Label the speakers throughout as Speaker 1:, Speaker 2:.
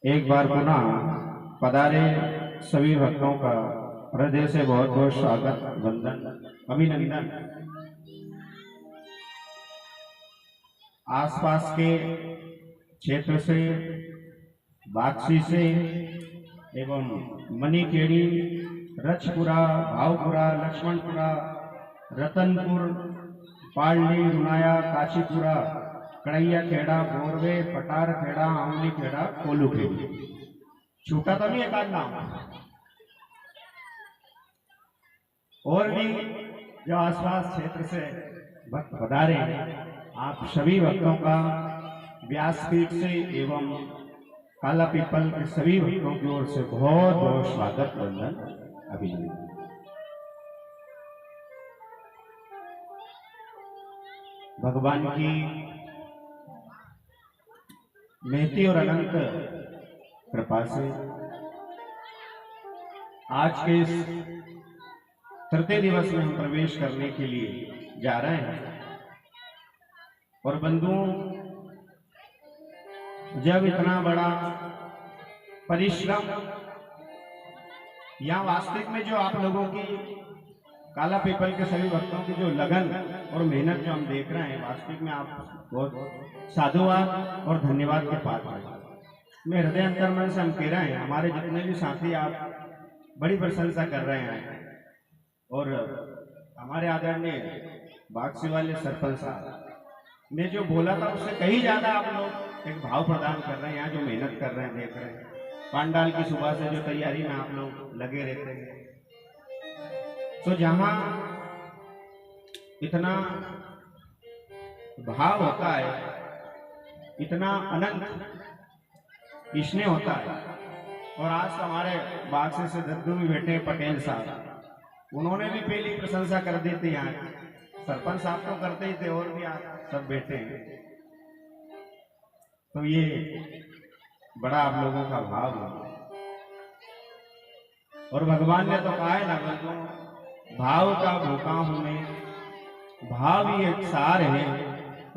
Speaker 1: एक बार पुनः पधारे सभी भक्तों का हृदय से बहुत बहुत स्वागत, वंदन, अभिनंदन। आसपास के क्षेत्र से, बाक्सी से एवं मनीखेड़ी, रचपुरा, भावपुरा, लक्ष्मणपुरा, रतनपुर, पालड़ी, रुनाया, काशीपुरा, कड़ैया खेड़ा, बोरवे, पटार खेड़ा, आमली खेड़ा, कोलू खेड़ी। छूटा तो नहीं एक आध नाम। और भी जो आसपास क्षेत्र से भक्त पधारे हैं, आप सभी भक्तों का व्यासपीठ से एवं काला पीपल के सभी भक्तों की ओर से बहुत बहुत स्वागत, वंदन, अभिनंदन। भगवान की महती और अनंत कृपा से आज के इस तृतीय दिवस में हम प्रवेश करने के लिए जा रहे हैं। और बंधुओं, जब इतना बड़ा परिश्रम या वास्तविक में जो आप लोगों की काला पीपल के सभी भक्तों की जो लगन और मेहनत जो हम देख रहे हैं, वास्तविक में आप बहुत साधुवाद और धन्यवाद के पात्र हैं। मैं हृदय अंतर्मन से हम कह रहे हैं, हमारे जितने भी साथी आप बड़ी प्रशंसा कर रहे हैं। और हमारे आदरणीय बाक्सी वाले सरपंच साहब ने जो बोला था उससे कहीं ज्यादा आप लोग एक भाव प्रदान कर रहे हैं। यहाँ जो मेहनत कर रहे हैं, देख रहे हैं, पांडाल की सुबह से जो तैयारी में आप लोग लगे रहते हैं। तो जहां इतना भाव होता है, इतना अनंत स्नेह होता है। और आज हमारे बाक्से से दद्दू में बैठे पटेल साहब, उन्होंने भी पहली प्रशंसा कर दी थी। यहाँ सरपंच साहब तो करते ही थे, और भी आप सब बैठे हैं। तो ये बड़ा आप लोगों का भाव है। और भगवान ने तो कहा है ना, भाव का भूखा हूं मैं, भाव ही एक सार है,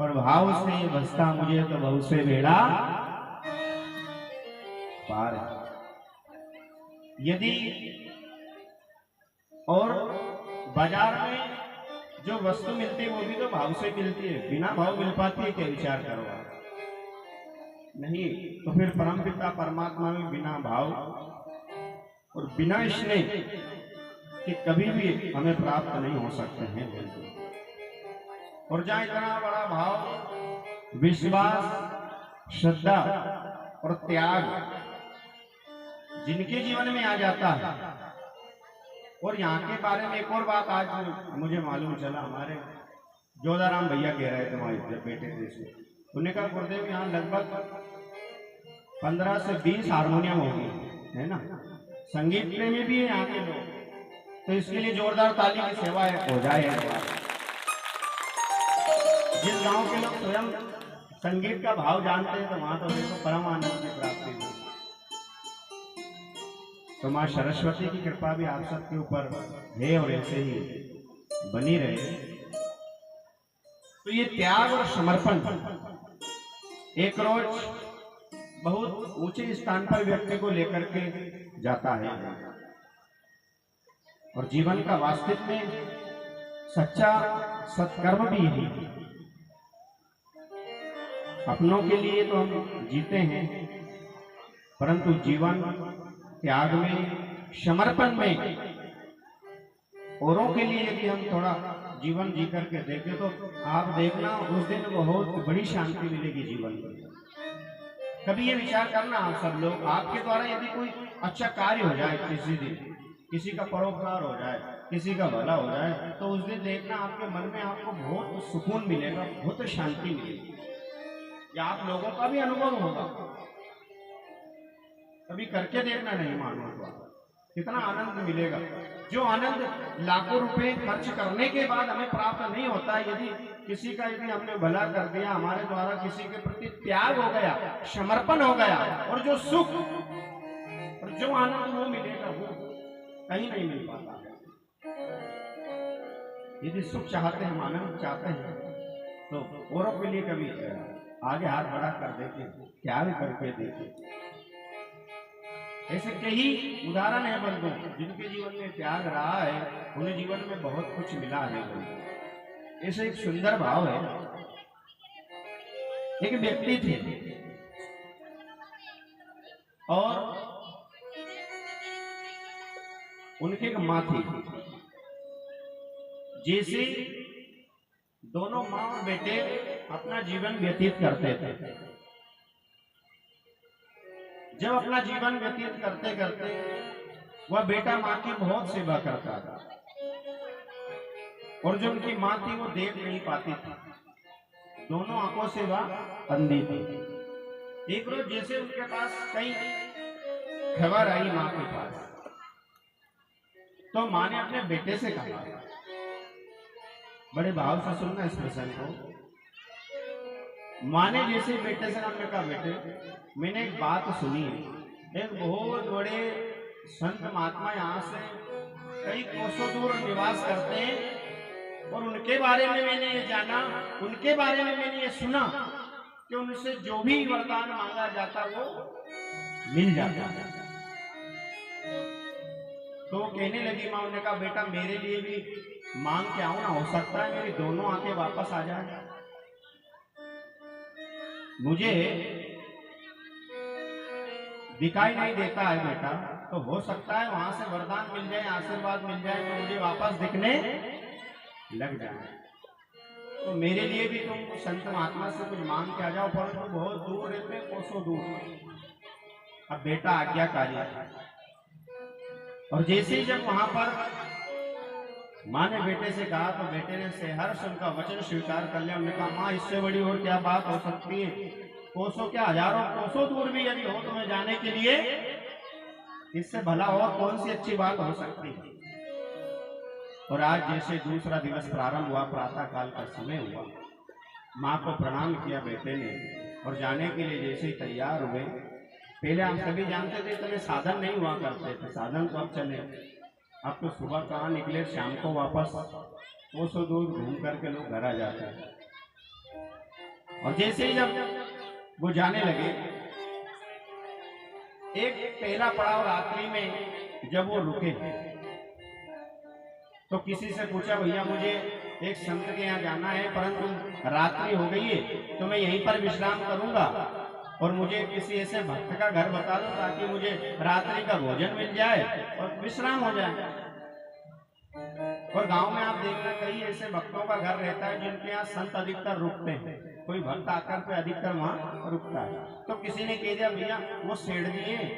Speaker 1: और भाव से बसता मुझे तो बहु से बेड़ा पार है। यदि और बाजार में जो वस्तु मिलती है वो भी तो भाव से मिलती है, बिना भाव मिल पाती है क्या? विचार करो आप। नहीं तो फिर परमपिता परमात्मा में बिना भाव और बिना स्नेह कि कभी भी हमें प्राप्त नहीं हो सकते हैं। और जहां इतना बड़ा भाव, विश्वास, श्रद्धा और त्याग जिनके जीवन में आ जाता है। और यहाँ के बारे में एक और बात आज मुझे मालूम चला, हमारे जोधाराम भैया कह रहे थे वहां जब बैठे थे इसमें, उन्होंने कहा गुरुदेव यहाँ लगभग 15 से 20 हारमोनियम होगी, है ना, संगीत प्रेमी भी है यहाँ के लोग। तो इसके लिए जोरदार ताली की सेवा हो जाए। जिस गांव के लोग स्वयं संगीत का भाव जानते हैं, तो वहां तो देखो परम आनंद की प्राप्ति हुई। तो माँ सरस्वती की कृपा भी आप सबके ऊपर है और ऐसे ही बनी रहे। तो ये त्याग और समर्पण एक रोज बहुत ऊंचे स्थान पर व्यक्ति को लेकर के जाता है। और जीवन का वास्तविक में सच्चा सत्कर्म भी है। अपनों के लिए तो हम जीते हैं, परंतु जीवन त्याग में, समर्पण में, औरों के लिए यदि हम थोड़ा जीवन जी करके देखें तो आप देखना उस दिन बहुत बड़ी शांति मिलेगी जीवन में। कभी ये विचार करना आप सब लोग, आपके द्वारा यदि कोई अच्छा कार्य हो जाए, किसी दिन किसी का परोपकार हो जाए, किसी का भला हो जाए, तो उस दिन देखना आपके मन में आपको बहुत सुकून मिलेगा, बहुत शांति मिलेगी। या आप लोगों का भी अनुभव होगा, कभी करके देखना, नहीं मानूंगा कितना आनंद मिलेगा। जो आनंद लाखों रुपए खर्च करने के बाद हमें प्राप्त नहीं होता, यदि किसी का यदि हमने भला कर दिया, हमारे द्वारा किसी के प्रति त्याग हो गया, समर्पण हो गया, और जो सुख और जो आनंद वो मिलेगा वो कहीं नहीं मिल पाता। यदि सुख चाहते हैं, आनंद चाहते हैं, तो औरों के लिए कभी आगे हाथ बढ़ा कर देखें, क्या भी करके देखें। ऐसे कई उदाहरण है बंधु जिनके जीवन में त्याग रहा है, उन्हें जीवन में बहुत कुछ मिला है बंधु। ऐसे एक सुंदर भाव है। एक व्यक्ति थे और उनकी एक माँ थी। जैसे दोनों माँ और बेटे अपना जीवन व्यतीत करते थे, जब अपना जीवन व्यतीत करते करते वह बेटा माँ की बहुत सेवा करता था और जो उनकी माँ थी वो देख नहीं पाती थी, दोनों आंखों से वह अंधी थी। एक रोज जैसे उनके पास कई खबर आई माँ के पास, तो माँ ने अपने बेटे से कहा, बड़े भाव से सुनना इस प्रसंग को। माँ ने जैसे बेटे से कहा, बेटे मैंने एक बात सुनी है, एक बहुत बड़े संत महात्मा यहाँ से कई कोसों दूर निवास करते हैं और उनके बारे में मैंने ये जाना, उनके बारे में मैंने ये सुना कि उनसे जो भी वरदान मांगा जाता वो मिल जाता। तो कहने लगी माँ, उन्होंने कहा बेटा मेरे लिए भी मांग के आओ ना, हो सकता है मेरी दोनों आंखें वापस आ जाए, मुझे दिखाई नहीं देता है बेटा, तो हो सकता है वहां से वरदान मिल जाए, आशीर्वाद मिल जाए तो मुझे वापस दिखने लग जाए। तो मेरे लिए भी तुम संत महात्मा से कुछ मांग के आ जाओ, पर तुम बहुत दूर रहते हैं, कोसों दूर। अब बेटा आज्ञाकारी है। और जैसे ही जब वहां पर माँ ने बेटे से कहा तो बेटे ने सहर्ष उनका वचन स्वीकार कर लिया। उन्होंने कहा माँ इससे बड़ी और क्या बात हो सकती है, कोसों क्या हजारों कोसों दूर भी यदि हो तुम्हें जाने के लिए, इससे भला और कौन सी अच्छी बात हो सकती है। और आज जैसे दूसरा दिवस प्रारंभ हुआ, प्रातः काल का समय हुआ, माँ को प्रणाम किया बेटे ने और जाने के लिए जैसे ही तैयार हुए। पहले हम सभी जानते थे इतने साधन नहीं हुआ करते थे, साधन तो अब चले, अब तो सुबह कहाँ निकले शाम को वापस कोसों दूर घूम करके लोग घर आ जाते हैं। और जैसे ही जब वो जाने लगे, एक पहला पड़ाव रात्रि में जब वो रुके तो किसी से पूछा भैया मुझे एक संत के यहाँ जाना है, परंतु रात्रि हो गई है तो मैं यहीं पर विश्राम करूंगा और मुझे किसी ऐसे भक्त का घर बता दो ताकि मुझे रात्रि का भोजन मिल जाए और विश्राम हो जाए। और गांव में आप देखना कई ऐसे भक्तों का घर रहता है जिनके यहाँ संत अधिकतर रुकते हैं, कोई भक्त आकर पे अधिकतर वहां रुकता है। तो किसी ने कह दिया भैया वो सेठ जी हैं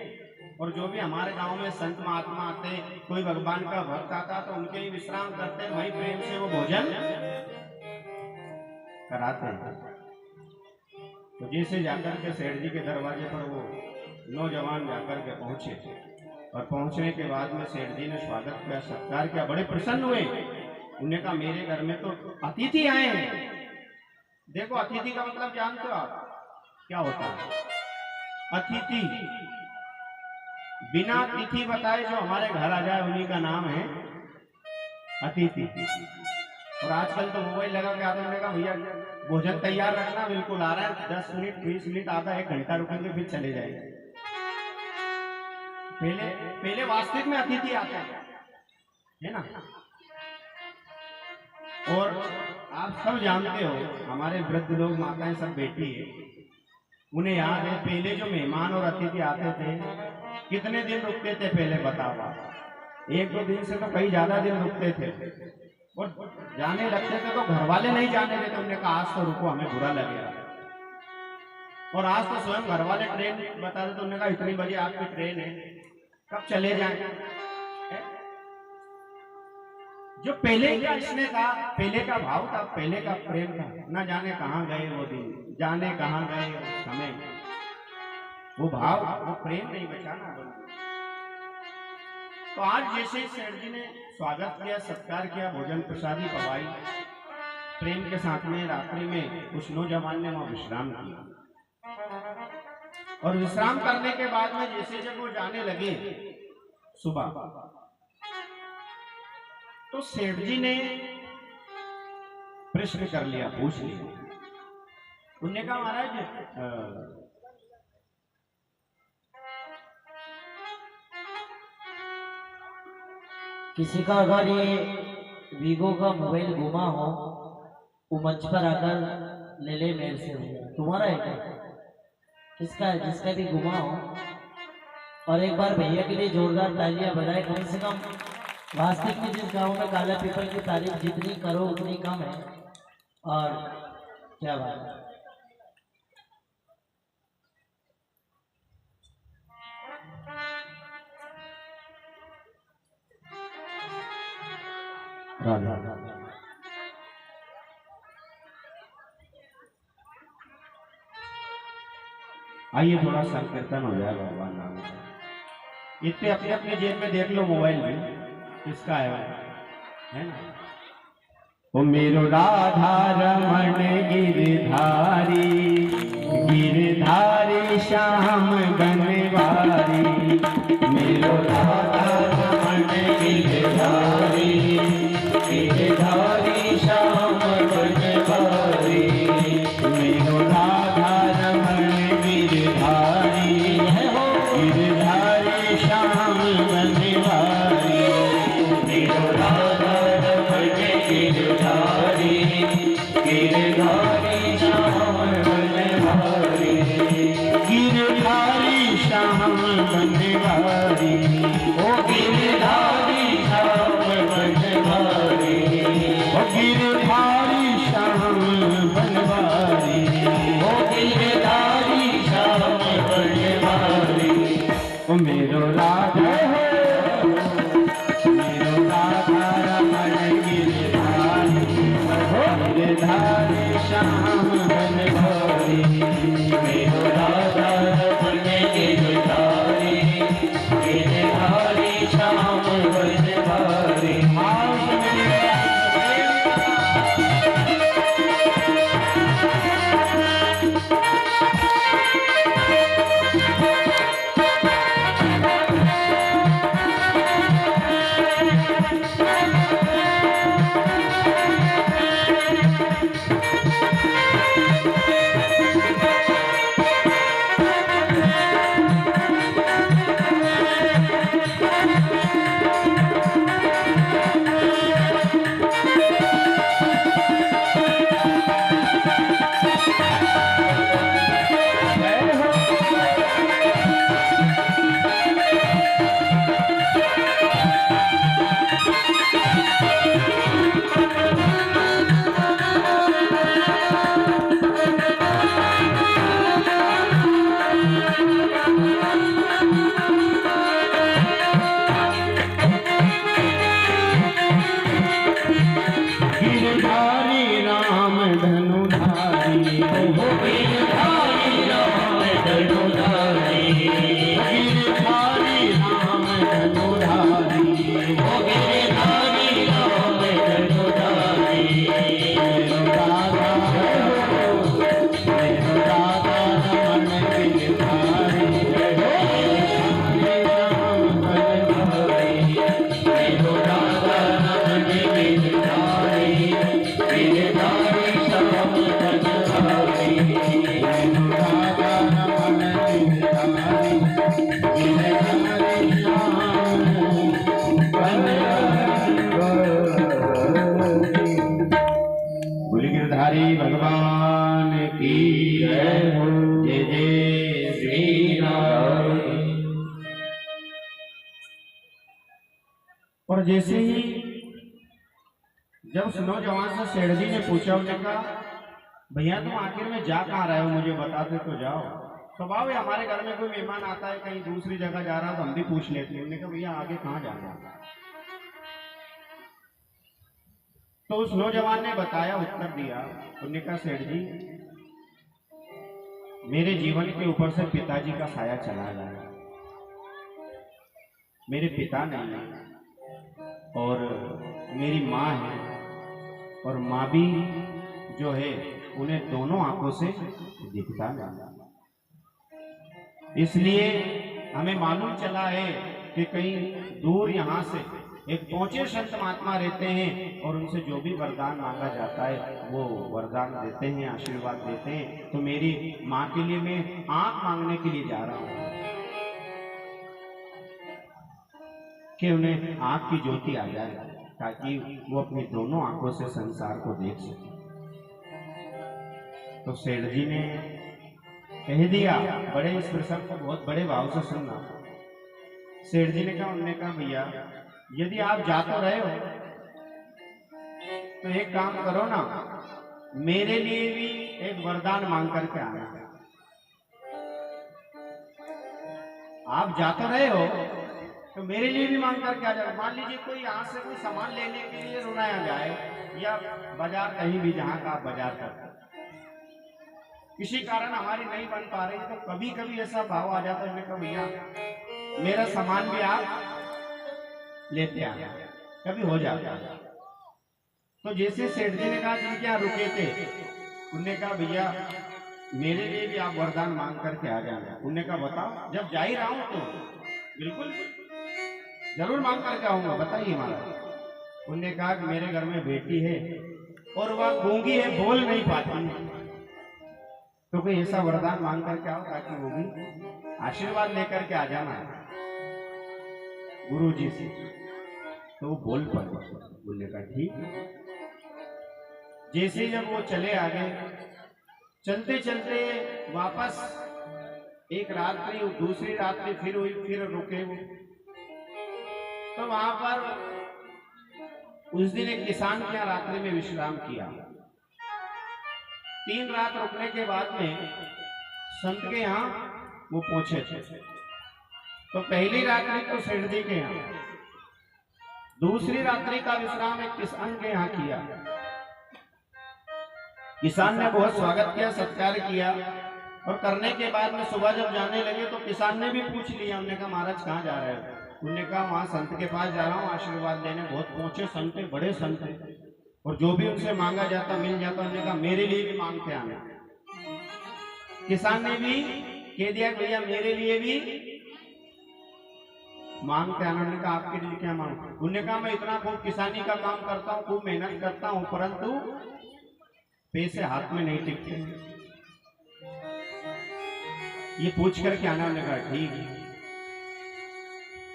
Speaker 1: और जो भी हमारे गांव में संत महात्मा आते, कोई भगवान का भक्त आता तो उनके ही विश्राम करते, वही प्रेम से वो भोजन कराते हैं। तो जैसे जाकर के सेठ जी के दरवाजे पर वो नौजवान जाकर के पहुंचे और पहुंचने के बाद में सेठ जी ने स्वागत किया, सत्कार किया, बड़े प्रसन्न हुए। उन्होंने कहा मेरे घर में तो अतिथि आए हैं। देखो अतिथि का मतलब जानते हो आप क्या होता है? अतिथि बिना तिथि बताए जो हमारे घर आ जाए उन्हीं का नाम है अतिथि। और आजकल तो मोबाइल लगा के आते हैं, भैया भोजन तैयार रखना, बिल्कुल आ रहा है, 10 मिनट 20 मिनट आधा 1 घंटा रुकेंगे फिर चले जाएंगे। पहले वास्तविक में अतिथि आते हैं, है ना। और आप सब जानते हो हमारे वृद्ध लोग माताएं सब बैठी है, उन्हें याद है पहले जो मेहमान और अतिथि आते थे कितने दिन रुकते थे पहले बताओ। 1-2 दिन से तो कई ज्यादा दिन रुकते थे और जाने लगते थे तो घर वाले नहीं जाने देते। उन्होंने कहा आज तो रुको, हमें बुरा लगेगा। और आज तो स्वयं घर वाले ट्रेन बता दे तो उन्होंने कहा इतनी बजे आपकी ट्रेन है, कब चले जाएंगे। जो पहले का इसने कहा, पहले का भाव था, पहले का प्रेम था, न जाने कहाँ गए वो दिन, जाने कहाँ गए वो समय, वो भाव वो प्रेम नहीं बचाना। तो आज जैसे सेठ जी ने स्वागत किया, सत्कार किया, भोजन प्रसादी पवाई, प्रेम के साथ में रात्रि में उस नौजवान ने वहां विश्राम किया। और विश्राम करने के बाद में जैसे जब वो जाने लगे सुबह, तो सेठ जी ने प्रश्न कर लिया, पूछ लिया। उन्होंने कहा महाराज
Speaker 2: किसी का अगर ये वीवो का मोबाइल गुमा हो वो मंच पर आकर ले ले मेरे से। तुम्हारा है क्या? किसका है? जिसका भी गुमा हो। और एक बार भैया के लिए जोरदार तालियां बजाए। कम से कम वास्तविक में जिस गांव में काला पीपल की तारीफ जितनी करो उतनी कम है। और क्या बात है।
Speaker 1: आइए थोड़ा संकीर्तन हो जाए भगवान नाम से। इतने अपने अपने जेब में देख लो मोबाइल में किसका है ना। ओ मेरो राधा रमण गिरधारी, गिरधारी श्याम बनवारी। मेरो राधा रमण गिरधारी, गिरधारी श्याम बनवारी। मेरो राधा रमण गिरधारी, गिरधारी श्याम बनवारी। मेरो राधा रमण गिरधारी, गिरधारी श्याम बनवारी। गिरधारी श्याम बनवारी, ओ गिरधारी श्याम बनवारी। ओ गिरधारी श्याम बनवारी, ओ गिरधारी श्याम बनवारी। ओ मेरो राधा मेरो राधा रमण गिरधारी, गिरधारी श्याम बनवारी। मेरो राधा रमण गिरधारी, गिरधारी श्याम बनवारी। गिरधारी भगवान की जय हो। जय जय श्री राम। और जैसे ही जब उस नौजवान से सेठ जी ने पूछा, उसने कहा भैया तुम आखिर में जा कहाँ रहे हो, मुझे बताते तो जाओ। स्वभाव है हमारे घर में कोई मेहमान आता है कहीं दूसरी जगह जा रहा है तो हम भी पूछ लेते हैं। उन्होंने कहा भैया आगे कहाँ जाना है। तो उस नौजवान ने बताया, उत्तर दिया। उन्होंने कहा सेठ जी मेरे जीवन के ऊपर से पिताजी का साया चला गया। मेरे पिता नहीं है और मेरी माँ है, और माँ भी जो है उन्हें दोनों आंखों से दिखता नहीं। इसलिए हमें मालूम चला है कि कहीं दूर यहाँ से एक पहुंचे संत महात्मा रहते हैं और उनसे जो भी वरदान मांगा जाता है वो वरदान देते हैं, आशीर्वाद देते हैं। तो मेरी माँ के लिए मैं आंख मांगने के लिए जा रहा हूँ। कि उन्हें आंख की ज्योति आ जाए ताकि वो अपनी दोनों आंखों से संसार को देख सके। तो सेठ जी ने कह दिया, बड़े इस प्रसंग को बहुत बड़े भाव से सुनना। सेठ जी ने कहा, उन्होंने कहा भैया यदि आप जा तो रहे हो तो एक काम करो ना, मेरे लिए भी एक वरदान मांग करके आना। आप जा तो रहे हो तो मेरे लिए भी मांग करके आ जाए। मान लीजिए कोई यहाँ से कोई सामान लेने के लिए रुनाया जाए या बाजार कहीं भी जहां का आप बाजार करते, किसी कारण हमारी नहीं बन पा रही तो कभी कभी ऐसा भाव आ जाता है, मैंने कहा भैया मेरा सामान भी आप लेते आना, कभी हो जाता है। तो जैसे सेठ जी ने कहा जिनके यहाँ रुके थे, उनने कहा भैया मेरे लिए भी आप वरदान मांग करके आ जाना। उनने कहा बताओ, जब जा ही रहा हूं तो बिल्कुल जरूर मांग करके आऊंगा, बताइए महाराज। उनने कहा कि मेरे घर में बेटी है और वह गूंगी है, बोल नहीं पाती, तो कोई ऐसा वरदान मांग करके आओ ताकि वो भी आशीर्वाद लेकर के आ जाना गुरु जी से। तो वो बोल पड़े। बोलने का ठीक। जैसे जब वो चले आगे, चलते चलते वापस एक रात्रि, दूसरी रात्रि फिर हुई, फिर रुके वो। तो वहां पर उस दिन एक किसान के यहाँ रात्रि में विश्राम किया। 3 रात रुकने के बाद में संत के यहाँ वो पहुंचे थे। तो पहली रात्रि तो सेठ जी के यहाँ, दूसरी रात्रि का विश्राम एक किसान के यहाँ किया। किसान ने बहुत स्वागत किया, सत्कार किया, और करने के बाद में सुबह जब जाने लगे तो किसान ने भी पूछ लिया। उन्होंने कहा महाराज कहाँ जा रहे हो? उन्होंने कहा वहां संत के पास जा रहा हूँ आशीर्वाद लेने। बहुत पहुंचे संत, बड़े संत हैं, और जो भी उनसे मांगा जाता मिल जाता। उन्होंने कहा मेरे लिए भी मांग के आना। किसान ने भी कह दिया भैया मेरे लिए भी मांग के आना। उन्होंने कहा आपके लिए क्या मांग? उन्होंने कहा मैं इतना खूब किसानी का काम करता हूँ, खूब मेहनत करता हूँ, परंतु पैसे हाथ में नहीं टिकते, ये पूछ करके आना। उन्होंने कहा ठीक है।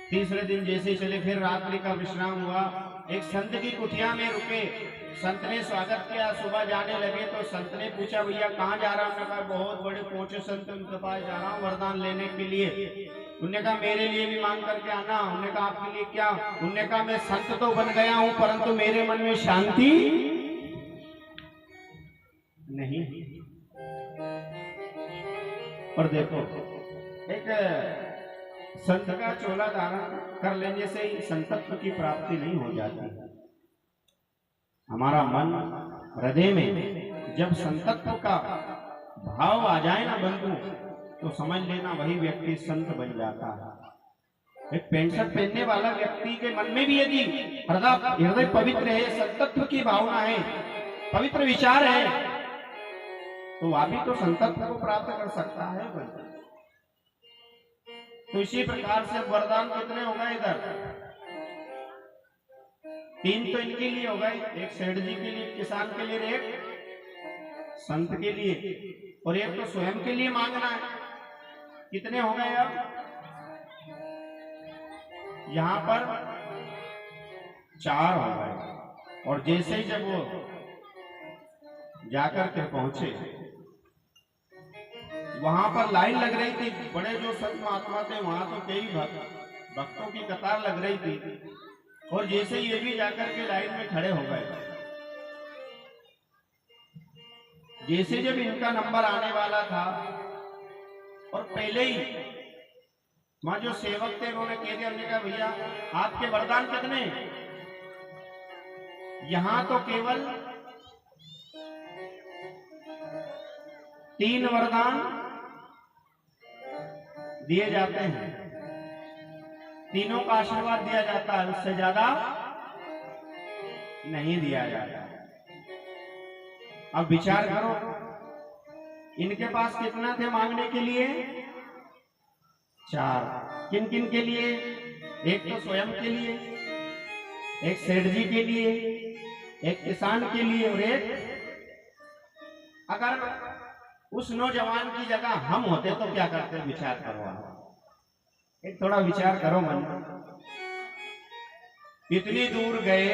Speaker 1: तीसरे दिन जैसे चले, फिर रात्रि का विश्राम हुआ। एक संत की कुटिया में रुके, संत ने स्वागत किया। सुबह जाने लगे तो संत ने पूछा भैया कहाँ जा रहा हूँ? उन्होंने कहा बहुत बड़े पहुंचे संत, उनके पास जा रहा हूँ वरदान लेने के लिए। उन्होंने कहा मेरे लिए भी मांग करके आना। उन्होंने कहा आपके लिए क्या? उन्होंने कहा मैं संत तो बन गया हूँ परंतु मेरे मन में शांति नहीं। और देखो, एक संत का चोला धारण कर लेने से ही संतत्व की प्राप्ति नहीं हो जाती। हमारा मन हृदय में जब संतत्व का भाव आ जाए ना बंधु, तो समझ लेना वही व्यक्ति संत बन जाता है। एक पेंट शर्ट पहनने वाला व्यक्ति के मन में भी यदि हृदय पवित्र है, संतत्व की भावना है, पवित्र विचार है, तो वह भी तो संतत्व को प्राप्त कर सकता है। तो इसी प्रकार से वरदान कितने हो गए इधर? 3 तो इनके लिए हो गए, एक सेठ जी के लिए, किसान के लिए, एक संत के लिए, और एक तो स्वयं के लिए मांगना है। कितने हो गए अब? यहां पर 4 हो गए। और जैसे ही जब वो जाकर के पहुंचे, वहां पर लाइन लग रही थी। बड़े जो संत महात्मा थे वहां तो कई भक्तों की कतार लग रही थी, और जैसे ये भी जाकर के लाइन में खड़े हो गए, जैसे जब इनका नंबर आने वाला था, और पहले ही वहां जो सेवक थे उन्होंने कह दिया, उन्होंने कहा भैया आपके वरदान कितने? यहां तो केवल 3 वरदान दिए जाते हैं, तीनों का आशीर्वाद दिया जाता है, उससे ज्यादा नहीं दिया जाता। अब विचार करो, इनके पास कितना थे मांगने के लिए? 4। किन किन के लिए? एक तो स्वयं के लिए, एक सेठ जी के लिए, एक किसान के लिए, और एक अगर उस नौजवान की जगह हम होते तो क्या करते? विचार करो, एक थोड़ा विचार करो मन। इतनी दूर गए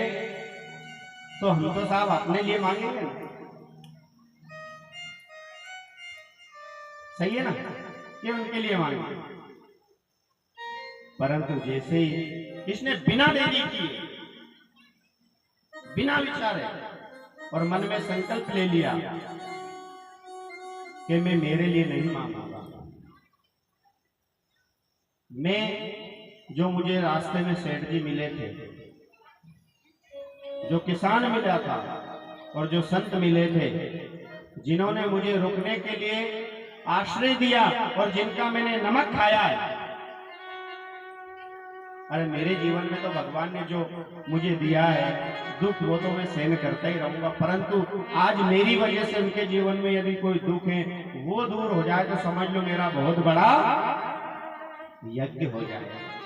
Speaker 1: तो हम तो साहब अपने लिए मांगेंगे ना, सही है ना, ये उनके लिए मांगे। परंतु जैसे ही इसने बिना देरी किए, बिना विचारे और मन में संकल्प ले लिया कि मैं मेरे लिए नहीं मांगूंगा, मैं जो मुझे रास्ते में सेठ जी मिले थे, जो किसान मिला था और जो संत मिले थे, जिन्होंने मुझे रुकने के लिए आश्रय दिया और जिनका मैंने नमक खाया है, अरे मेरे जीवन में तो भगवान ने जो मुझे दिया है दुख वो तो मैं सहन करता ही रहूंगा, परंतु आज मेरी वजह से उनके जीवन में यदि कोई दुख है वो दूर हो जाए तो समझ लो मेरा बहुत बड़ा यज्ञ हो जाएगा।